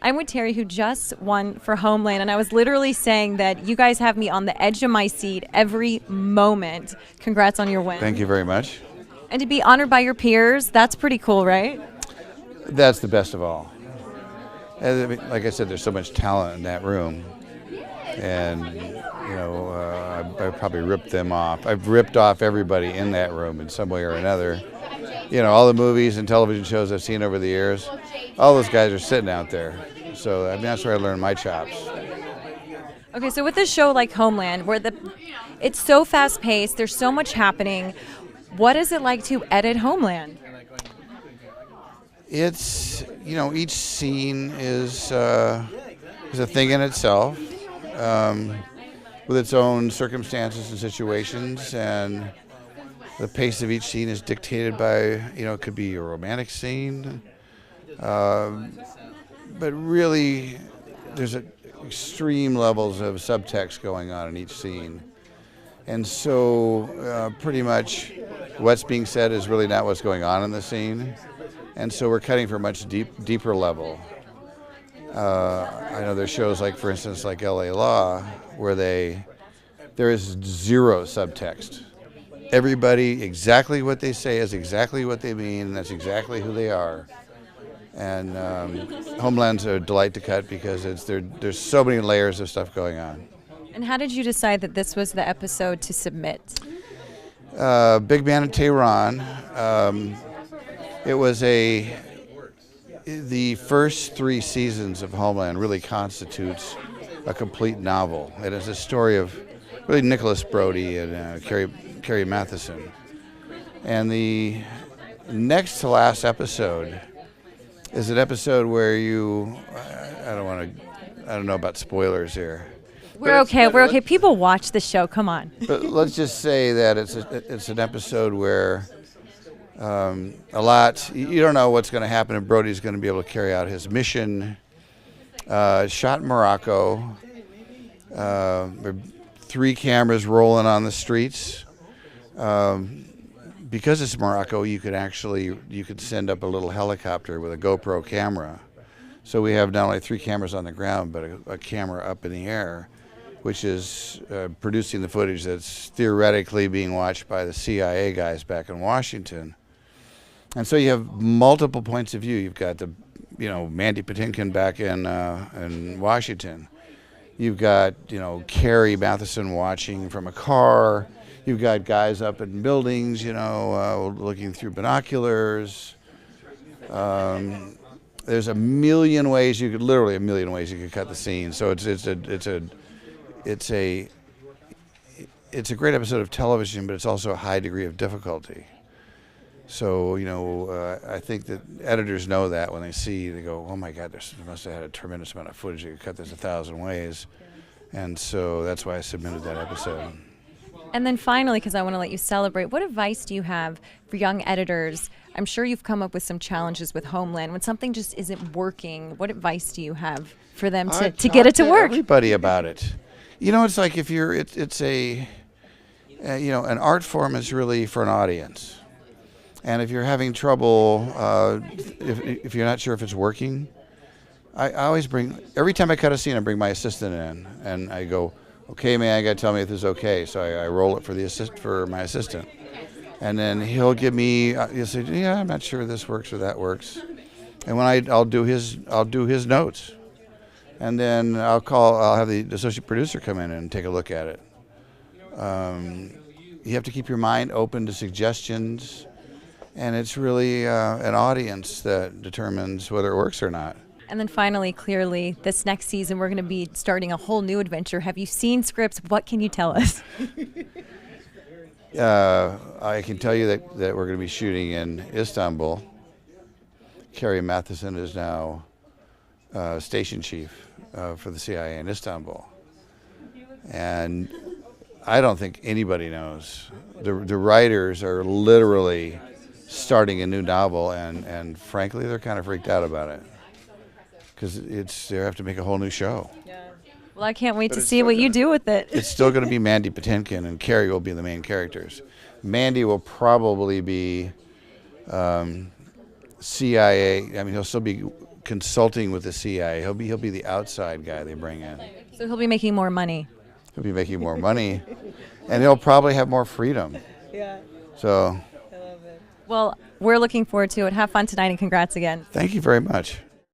I'm with Terry, who just won for Homeland, and I was literally saying that you guys have me on the edge of my seat every moment. Congrats on your win. Thank you very much. And to be honored by your peers, that's pretty cool, right? That's the best of all. And I mean, like I said, there's so much talent in that room, and I probably ripped them off. I've ripped off everybody in that room in some way or another. All the movies and television shows I've seen over the years, all those guys are sitting out there. So I mean, that's where I learned my chops. Okay, so with a show like Homeland, where it's so fast-paced, there's so much happening, what is it like to edit Homeland? It's, each scene is a thing in itself, with its own circumstances and situations, and the pace of each scene is dictated by, it could be a romantic scene, but really there's extreme levels of subtext going on in each scene. And so pretty much what's being said is really not what's going on in the scene. And so we're cutting for a much deeper level. I know there's shows like, for instance, like LA Law, where there is zero subtext. Everybody, exactly what they say is exactly what they mean, and that's exactly who they are. And Homeland's a delight to cut because there's so many layers of stuff going on. And how did you decide that this was the episode to submit? Big Man in Tehran. It was the first 3 seasons of Homeland really constitutes a complete novel. It is a story of really Nicholas Brody and Carrie Matheson. And the next to last episode is an episode where I don't know about spoilers here. We're okay. People watch the show. Come on. But let's just say that it's an episode where you don't know what's going to happen if Brody's going to be able to carry out his mission. Shot in Morocco. There are 3 cameras rolling on the streets. Because it's Morocco, you could send up a little helicopter with a GoPro camera. So we have not only 3 cameras on the ground, but a camera up in the air, which is producing the footage that's theoretically being watched by the CIA guys back in Washington. And so you have multiple points of view. You've got Mandy Patinkin back in Washington. You've got, Carrie Matheson watching from a car. You've got guys up in buildings, looking through binoculars. There's a million ways you could cut the scene. So it's a great episode of television, but it's also a high degree of difficulty. So, I think that editors know that when they go, oh my God, they must have had a tremendous amount of footage. You could cut this 1,000 ways. And so that's why I submitted that episode. And then finally, because I want to let you celebrate, what advice do you have for young editors? I'm sure you've come up with some challenges with Homeland. When something just isn't working, what advice do you have for them to get it to work? Everybody about it. It's like if an art form is really for an audience. And if you're having trouble, if you're not sure if it's working, I always every time I cut a scene, I bring my assistant in, and I go, okay, man, I got to tell me if this is okay. So I roll it for my assistant. And then he'll give me, he'll say, yeah, I'm not sure this works or that works. And when I'll do his notes. And then I'll have the associate producer come in and take a look at it. You have to keep your mind open to suggestions. And it's really an audience that determines whether it works or not. And then finally, clearly, this next season, we're going to be starting a whole new adventure. Have you seen scripts? What can you tell us? I can tell you that we're going to be shooting in Istanbul. Carrie Matheson is now station chief for the CIA in Istanbul. And I don't think anybody knows. The writers are literally starting a new novel, and frankly, they're kind of freaked out about it. Because they have to make a whole new show. Yeah. Well, I can't wait to see what you do with it. It's still going to be Mandy Patinkin, and Carrie will be the main characters. Mandy will probably be CIA. I mean, he'll still be consulting with the CIA. He'll be the outside guy they bring in. So he'll be making more money. He'll be making more money, and he'll probably have more freedom. Yeah. So. Well, we're looking forward to it. Have fun tonight, and congrats again. Thank you very much.